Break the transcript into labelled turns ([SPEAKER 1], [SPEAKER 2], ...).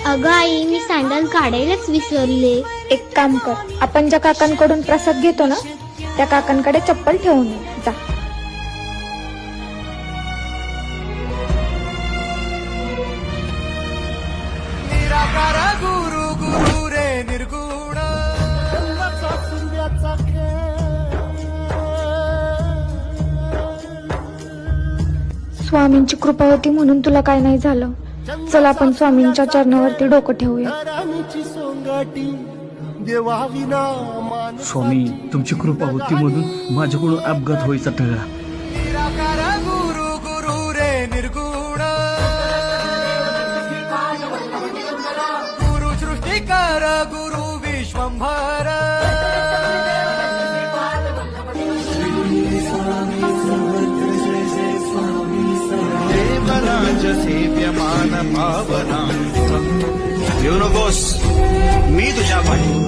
[SPEAKER 1] अगं आई, मी सँडल काढायलाच विसरले.
[SPEAKER 2] एक काम कर, आपण ज्या काकांकडून प्रसाद घेतो ना त्या काकांकडे चप्पल ठेवून ये. जा.
[SPEAKER 3] निराकार गुरु गुरु रे निर्गुण सूर्याचा
[SPEAKER 2] स्वामींची कृपा होती म्हणून तुला काय नाही झालं. चल आपण स्वामींच्या चरणावरती डोकं ठेवूया.
[SPEAKER 4] स्वामी, तुमची कृपा होती म्हणून माझ्याकडून अपघात व्हायचा टळला.
[SPEAKER 3] निराकार गुरु गुरु रे निर्गुण गुरु सृष्टिकार गुरु विश्वंभर
[SPEAKER 5] देवराज सेव्यमान पावना येऊ नकोस, मी तुझ्या पाठी.